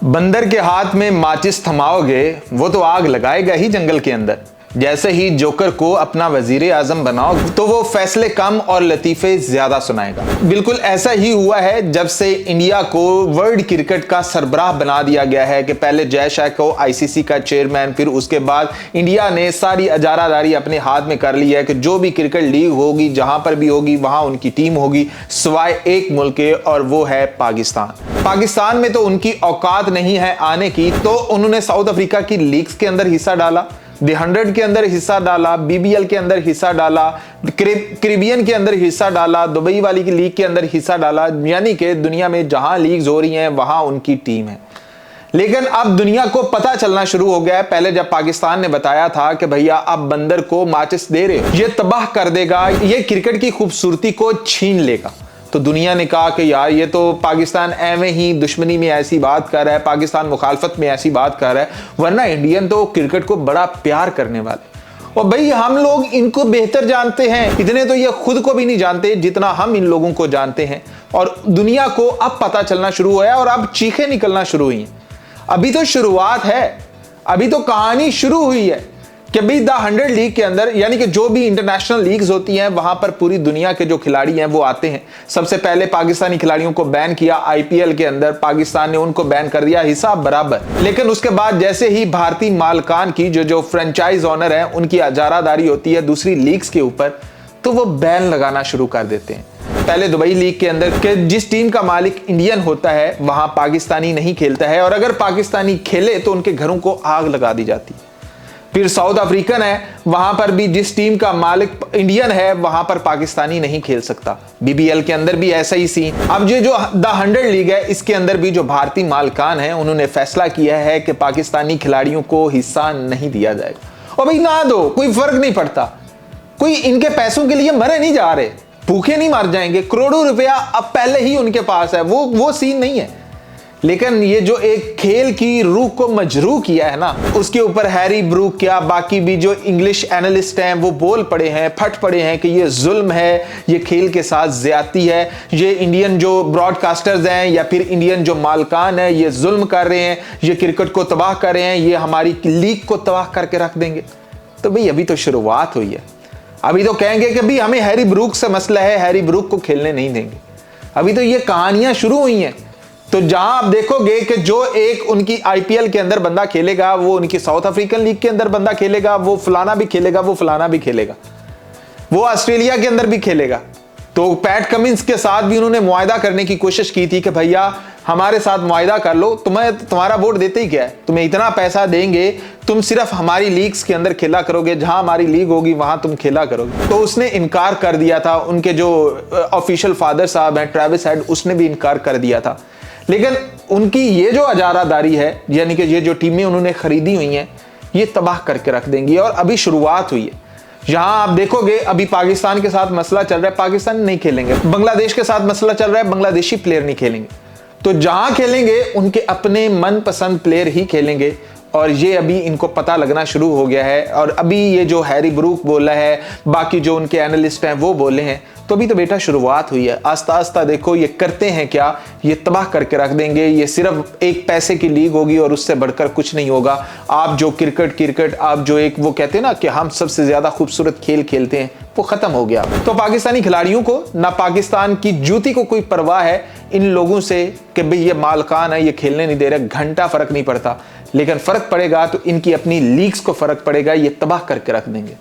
बंदर के हाथ में माचिस थमाओगे वो तो आग लगाएगा ही जंगल के अंदर। जैसे ही जोकर को अपना वजीर आजम बनाओ तो वो फैसले कम और लतीफे ज्यादा सुनाएगा। बिल्कुल ऐसा ही हुआ है जब से इंडिया को वर्ल्ड क्रिकेट का सरबराह बना दिया गया है कि पहले जय शाह को आईसीसी का चेयरमैन, फिर उसके बाद इंडिया ने सारी अजारादारी अपने हाथ में कर ली है कि जो भी क्रिकेट लीग होगी जहां पर भी होगी वहां उनकी टीम होगी, सिवाय एक मुल्क के, और वो है पाकिस्तान। पाकिस्तान में तो उनकी औकात नहीं है आने की, तो उन्होंने साउथ अफ्रीका की लीग्स के अंदर हिस्सा डाला, दी 100 के अंदर हिस्सा डाला, बीबीएल के अंदर हिस्सा डाला, कैरिबियन के अंदर हिस्सा डाला, दुबई वाली की लीग के अंदर हिस्सा डाला। यानी कि दुनिया में जहां लीग्स हो रही हैं वहां उनकी टीम है। लेकिन अब दुनिया को पता चलना शुरू हो गया है। पहले जब पाकिस्तान ने बताया था कि भैया अब बंदर को माचिस दे रहे, ये तबाह कर देगा, ये क्रिकेट की खूबसूरती को छीन लेगा, तो दुनिया ने कहा कि यार ये तो पाकिस्तान एवं ही दुश्मनी में ऐसी बात कर रहा है, पाकिस्तान मुखालफत में ऐसी बात कर रहा है, वरना इंडियन तो क्रिकेट को बड़ा प्यार करने वाले। और भाई हम लोग इनको बेहतर जानते हैं, इतने तो ये खुद को भी नहीं जानते जितना हम इन लोगों को जानते हैं। और दुनिया को अब पता चलना शुरू हुआ है और अब चीखें निकलना शुरू हुई हैं। अभी तो शुरुआत है, अभी तो कहानी शुरू हुई है कि भाई द 100 लीग के अंदर, यानी कि जो भी इंटरनेशनल लीग्स होती हैं वहां पर पूरी दुनिया के जो खिलाड़ी हैं वो आते हैं। सबसे पहले पाकिस्तानी खिलाड़ियों को बैन किया आईपीएल के अंदर, पाकिस्तान ने उनको बैन कर दिया, हिसाब बराबर। लेकिन उसके बाद जैसे ही भारतीय मालकान की जो फ्रेंचाइज ओनर है उनकी अजारादारी होती है दूसरी लीग्स के ऊपर, तो वो बैन लगाना शुरू कर देते हैं। पहले दुबई लीग के अंदर के जिस टीम का मालिक इंडियन होता है वहां पाकिस्तानी नहीं खेलता है, और अगर पाकिस्तानी खेले तो उनके घरों को आग लगा दी जाती है। फिर साउथ अफ्रीकन है, वहां पर भी जिस टीम का मालिक इंडियन है वहां पर पाकिस्तानी नहीं खेल सकता। बीबीएल के अंदर भी ऐसा ही सीन। अब जो द 100 लीग है इसके अंदर भी जो भारतीय मालिकान है उन्होंने फैसला किया है कि पाकिस्तानी खिलाड़ियों को हिस्सा नहीं दिया जाएगा। और भाई ना दो, कोई फर्क नहीं पड़ता, कोई इनके पैसों के लिए मरे नहीं जा रहे, भूखे नहीं मर जाएंगे, करोड़ों रुपया अब पहले ही उनके पास है, वो सीन नहीं है। लेकिन ये जो एक खेल की रूह को मजरूह किया है ना, उसके ऊपर हैरी ब्रूक क्या बाकी भी जो इंग्लिश एनालिस्ट हैं वो बोल पड़े हैं, फट पड़े हैं कि ये जुल्म है, ये खेल के साथ ज्यादती है, ये इंडियन जो ब्रॉडकास्टर्स हैं या फिर इंडियन जो मालकान है ये जुल्म कर रहे हैं, ये क्रिकेट को तबाह कर रहे हैं, ये हमारी लीग को तबाह करके रख देंगे। तो भाई अभी तो शुरुआत हुई है, अभी तो कहेंगे कि भाई हमें हैरी ब्रूक से मसला है, हैरी ब्रूक को खेलने नहीं देंगे। अभी तो ये कहानियां शुरू हुई हैं। तो जहां आप देखोगे कि जो एक उनकी आईपीएल के अंदर बंदा खेलेगा वो उनकी साउथ अफ्रीकन लीग के अंदर बंदा खेलेगा, वो फलाना भी खेलेगा, वो फलाना भी खेलेगा, वो ऑस्ट्रेलिया के अंदर भी खेलेगा। तो पैट कमिंस के साथ भी उन्होंने मुआयदा करने की कोशिश की थी कि भैया हमारे साथ मुआयदा कर लो, तुम्हारा वोट देते ही क्या है, तुम्हें इतना पैसा देंगे, तुम सिर्फ हमारी लीग्स के अंदर खेला करोगे, जहां हमारी लीग होगी वहां तुम खेला करोगे। तो उसने इनकार कर दिया था। उनके जो ऑफिशियल फादर साहब हैं ट्रेविस हेड, उसने भी इनकार कर दिया था। लेकिन उनकी ये जो अजारादारी है, यानी कि ये जो टीमें उन्होंने खरीदी हुई हैं, ये तबाह करके रख देंगी। और अभी शुरुआत हुई है। यहां आप देखोगे अभी पाकिस्तान के साथ मसला चल रहा है, पाकिस्तान नहीं खेलेंगे। बांग्लादेश के साथ मसला चल रहा है, बांग्लादेशी प्लेयर नहीं खेलेंगे। तो जहां खेलेंगे उनके अपने मनपसंद प्लेयर ही खेलेंगे। और ये अभी इनको पता लगना शुरू हो गया है। और अभी ये जो हैरी ब्रूक बोला है, बाकी जो उनके एनालिस्ट हैं वो बोले हैं, तो अभी तो बेटा शुरुआत हुई है। आस्ता आस्ता देखो ये करते हैं क्या, ये तबाह करके रख देंगे। ये सिर्फ एक पैसे की लीग होगी और उससे बढ़कर कुछ नहीं होगा। आप जो क्रिकेट आप जो एक वो कहते हैं ना कि हम सबसे ज्यादा खूबसूरत खेल खेलते हैं, वो खत्म हो गया। तो पाकिस्तानी खिलाड़ियों को ना पाकिस्तान की जूती को कोई परवाह है इन लोगों से कि भाई ये मालकान है, ये खेलने नहीं दे रहे, घंटा फर्क नहीं पड़ता। लेकिन फर्क पड़ेगा तो इनकी अपनी लीग्स को फर्क पड़ेगा, ये तबाह करके रख देंगे।